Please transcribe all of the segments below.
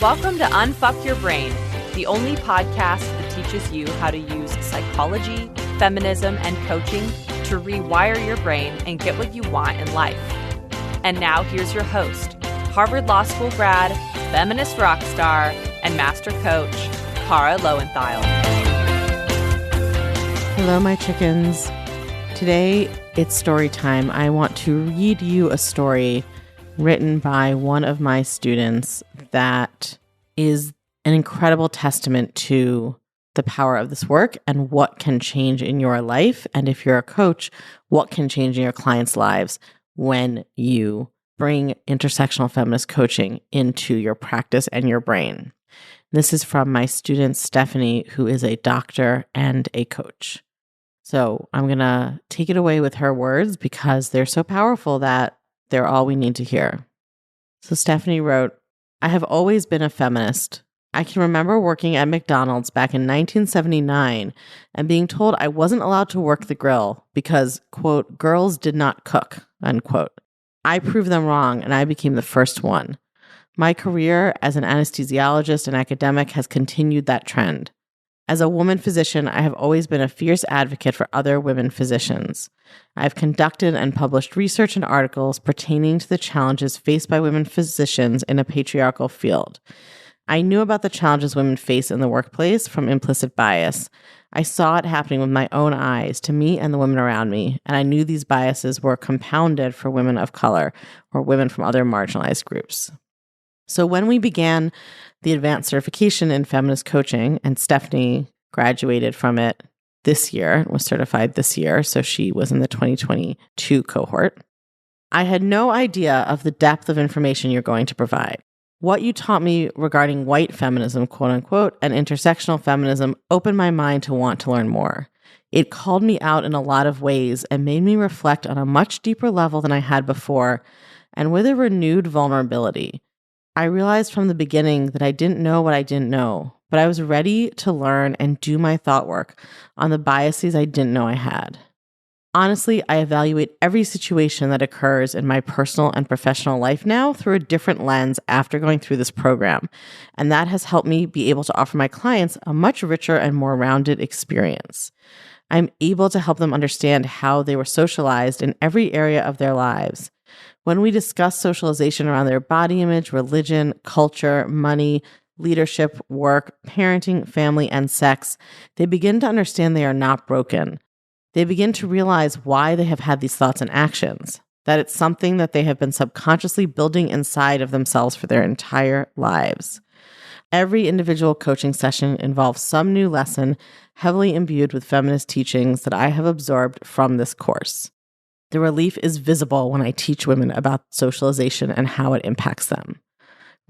Welcome to Unfuck Your Brain, the only podcast that teaches you how to use psychology, feminism, and coaching to rewire your brain and get what you want in life. And now here's your host, Harvard Law School grad, feminist rock star, and master coach, Cara Lowenthal. Hello, my chickens. Today, it's story time. I want to read you a story written by one of my students that is an incredible testament to the power of this work and what can change in your life. And if you're a coach, what can change in your clients' lives when you bring intersectional feminist coaching into your practice and your brain. This is from my student, Stephanie, who is a doctor and a coach. So I'm going to take it away with her words because they're so powerful that they're all we need to hear. So Stephanie wrote, I have always been a feminist. I can remember working at McDonald's back in 1979 and being told I wasn't allowed to work the grill because, quote, girls did not cook, unquote. I proved them wrong and I became the first one. My career as an anesthesiologist and academic has continued that trend. As a woman physician, I have always been a fierce advocate for other women physicians. I have conducted and published research and articles pertaining to the challenges faced by women physicians in a patriarchal field. I knew about the challenges women face in the workplace from implicit bias. I saw it happening with my own eyes to me and the women around me, and I knew these biases were compounded for women of color or women from other marginalized groups. So when we began the advanced certification in feminist coaching, and Stephanie graduated from it this year, was certified this year, so she was in the 2022 cohort, I had no idea of the depth of information you're going to provide. What you taught me regarding white feminism, quote unquote, and intersectional feminism opened my mind to want to learn more. It called me out in a lot of ways and made me reflect on a much deeper level than I had before, and with a renewed vulnerability. I realized from the beginning that I didn't know what I didn't know, but I was ready to learn and do my thought work on the biases I didn't know I had. Honestly, I evaluate every situation that occurs in my personal and professional life now through a different lens after going through this program, and that has helped me be able to offer my clients a much richer and more rounded experience. I'm able to help them understand how they were socialized in every area of their lives. When we discuss socialization around their body image, religion, culture, money, leadership, work, parenting, family, and sex, they begin to understand they are not broken. They begin to realize why they have had these thoughts and actions, that it's something that they have been subconsciously building inside of themselves for their entire lives. Every individual coaching session involves some new lesson heavily imbued with feminist teachings that I have absorbed from this course. The relief is visible when I teach women about socialization and how it impacts them.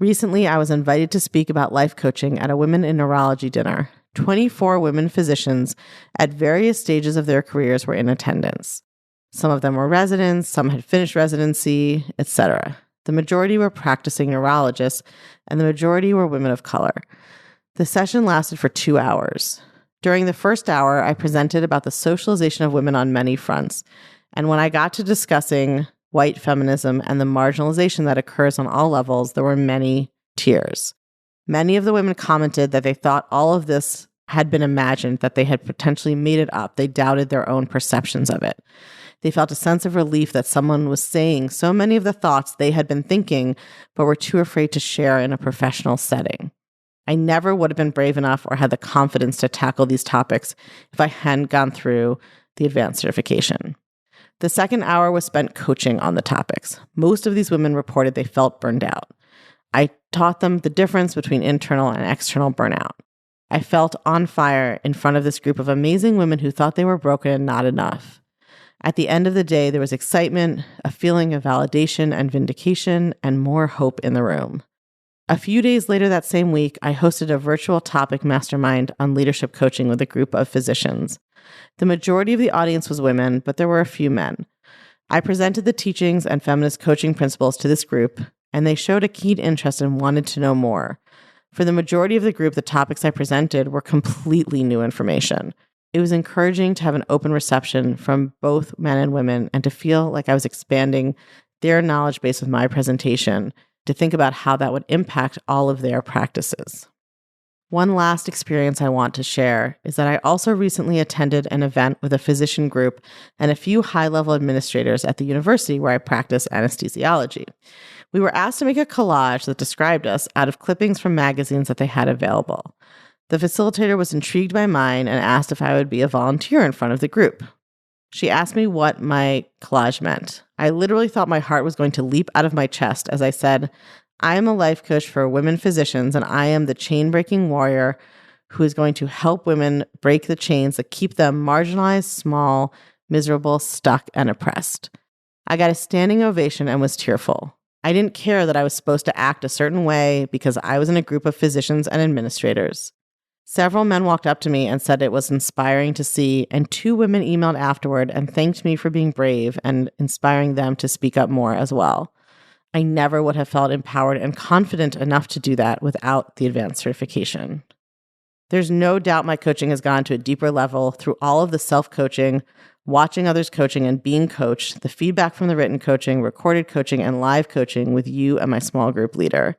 Recently, I was invited to speak about life coaching at a Women in Neurology dinner. 24 women physicians at various stages of their careers were in attendance. Some of them were residents, some had finished residency, etc. The majority were practicing neurologists, and the majority were women of color. The session lasted for 2 hours. During the first hour, I presented about the socialization of women on many fronts. And when I got to discussing white feminism and the marginalization that occurs on all levels, there were many tears. Many of the women commented that they thought all of this had been imagined, that they had potentially made it up. They doubted their own perceptions of it. They felt a sense of relief that someone was saying so many of the thoughts they had been thinking, but were too afraid to share in a professional setting. I never would have been brave enough or had the confidence to tackle these topics if I hadn't gone through the advanced certification. The second hour was spent coaching on the topics. Most of these women reported they felt burned out. I taught them the difference between internal and external burnout. I felt on fire in front of this group of amazing women who thought they were broken and not enough. At the end of the day, there was excitement, a feeling of validation and vindication, and more hope in the room. A few days later that same week, I hosted a virtual topic mastermind on leadership coaching with a group of physicians. The majority of the audience was women, but there were a few men. I presented the teachings and feminist coaching principles to this group, and they showed a keen interest and wanted to know more. For the majority of the group, the topics I presented were completely new information. It was encouraging to have an open reception from both men and women and to feel like I was expanding their knowledge base with my presentation to think about how that would impact all of their practices. One last experience I want to share is that I also recently attended an event with a physician group and a few high-level administrators at the university where I practice anesthesiology. We were asked to make a collage that described us out of clippings from magazines that they had available. The facilitator was intrigued by mine and asked if I would be a volunteer in front of the group. She asked me what my collage meant. I literally thought my heart was going to leap out of my chest as I said, I am a life coach for women physicians, and I am the chain-breaking warrior who is going to help women break the chains that keep them marginalized, small, miserable, stuck, and oppressed. I got a standing ovation and was tearful. I didn't care that I was supposed to act a certain way because I was in a group of physicians and administrators. Several men walked up to me and said it was inspiring to see, and 2 women emailed afterward and thanked me for being brave and inspiring them to speak up more as well. I never would have felt empowered and confident enough to do that without the advanced certification. There's no doubt my coaching has gone to a deeper level through all of the self-coaching, watching others coaching and being coached, the feedback from the written coaching, recorded coaching, and live coaching with you and my small group leader.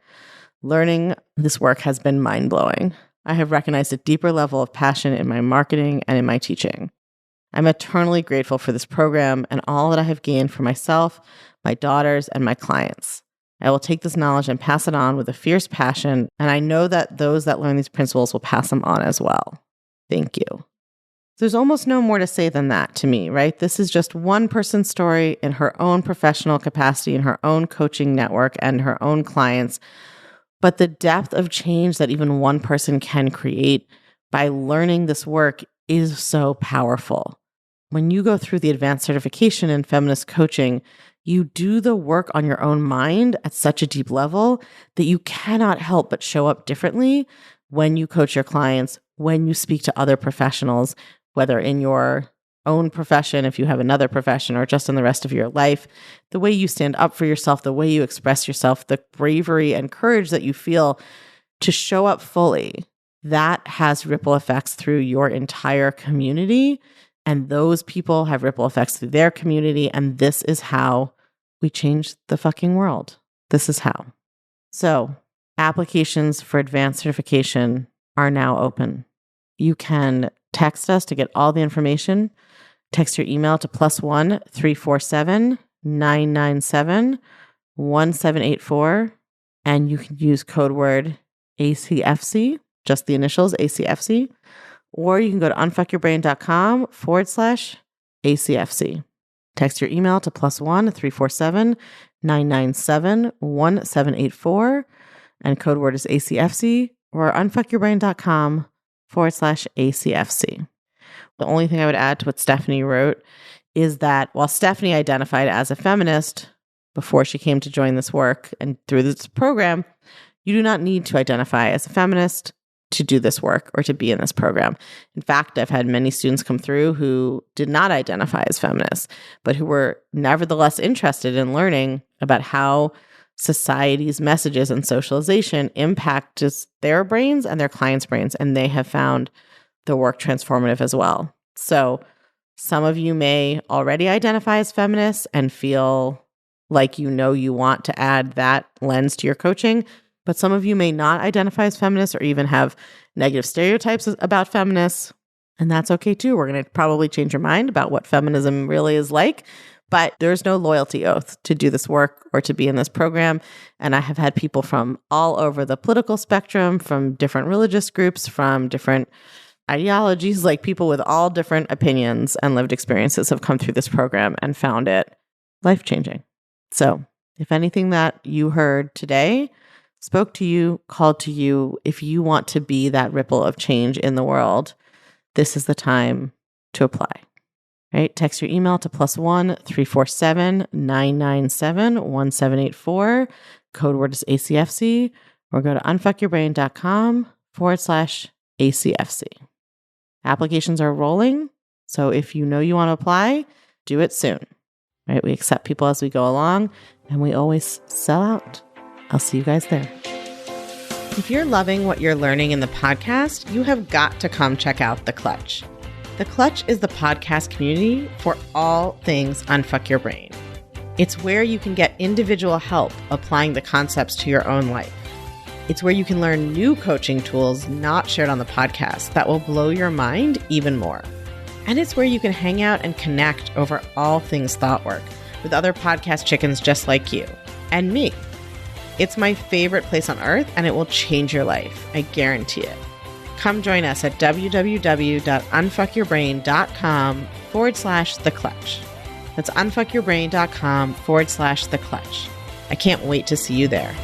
Learning this work has been mind-blowing. I have recognized a deeper level of passion in my marketing and in my teaching. I'm eternally grateful for this program and all that I have gained for myself, my daughters, and my clients. I will take this knowledge and pass it on with a fierce passion, and I know that those that learn these principles will pass them on as well. Thank you. There's almost no more to say than that to me, right? This is just one person's story in her own professional capacity, in her own coaching network, and her own clients. But the depth of change that even one person can create by learning this work is so powerful. When you go through the advanced certification in feminist coaching, you do the work on your own mind at such a deep level that you cannot help but show up differently when you coach your clients, when you speak to other professionals, whether in your own profession, if you have another profession, or just in the rest of your life. The way you stand up for yourself, the way you express yourself, the bravery and courage that you feel to show up fully, that has ripple effects through your entire community. And those people have ripple effects through their community. And this is how we change the fucking world. This is how. So, applications for advanced certification are now open. You can text us to get all the information. Text your email to +1 347 997 1784. And you can use code word ACFC, just the initials ACFC. Or you can go to unfuckyourbrain.com/ACFC. Text your email to +1 347 997 1784. And code word is ACFC, or unfuckyourbrain.com/ACFC. The only thing I would add to what Stephanie wrote is that while Stephanie identified as a feminist before she came to join this work and through this program, you do not need to identify as a feminist to do this work or to be in this program. In fact, I've had many students come through who did not identify as feminists, but who were nevertheless interested in learning about how society's messages and socialization impact just their brains and their clients' brains, and they have found the work transformative as well. So some of you may already identify as feminists and feel like you want to add that lens to your coaching, but some of you may not identify as feminists or even have negative stereotypes about feminists, and that's okay too. We're going to probably change your mind about what feminism really is like, but there's no loyalty oath to do this work or to be in this program. And I have had people from all over the political spectrum, from different religious groups, from different ideologies, like people with all different opinions and lived experiences have come through this program and found it life-changing. So if anything that you heard today spoke to you, called to you, if you want to be that ripple of change in the world, this is the time to apply. Right? Text your email to +1 347 997 1784. Code word is ACFC, or go to unfuckyourbrain.com/ACFC. Applications are rolling, so if you know you want to apply, do it soon. Right? We accept people as we go along, and we always sell out. I'll see you guys there. If you're loving what you're learning in the podcast, you have got to come check out The Clutch. The Clutch is the podcast community for all things Unfuck Your Brain. It's where you can get individual help applying the concepts to your own life. It's where you can learn new coaching tools not shared on the podcast that will blow your mind even more. And it's where you can hang out and connect over all things thought work with other podcast chickens just like you and me. It's my favorite place on earth, and it will change your life. I guarantee it. Come join us at www.unfuckyourbrain.com/theclutch. That's unfuckyourbrain.com/theclutch. I can't wait to see you there.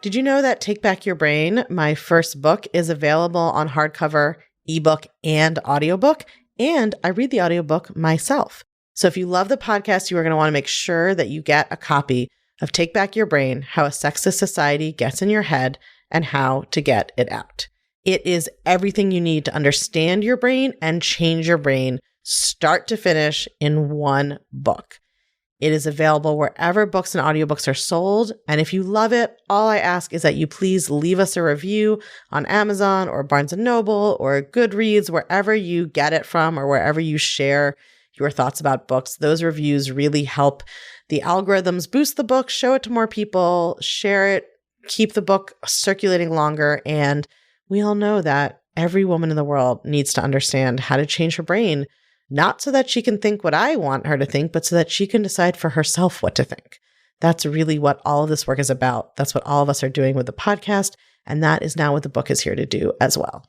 Did you know that Take Back Your Brain, my first book, is available on hardcover, ebook, and audiobook? And I read the audiobook myself. So if you love the podcast, you are going to want to make sure that you get a copy of Take Back Your Brain, How a Sexist Society Gets in Your Head and How to Get It Out. It is everything you need to understand your brain and change your brain, start to finish, in one book. It is available wherever books and audiobooks are sold. And if you love it, all I ask is that you please leave us a review on Amazon or Barnes & Noble or Goodreads, wherever you get it from or wherever you share your thoughts about books. Those reviews really help the algorithms boost the book, show it to more people, share it, keep the book circulating longer. And we all know that every woman in the world needs to understand how to change her brain, not so that she can think what I want her to think, but so that she can decide for herself what to think. That's really what all of this work is about. That's what all of us are doing with the podcast. And that is now what the book is here to do as well.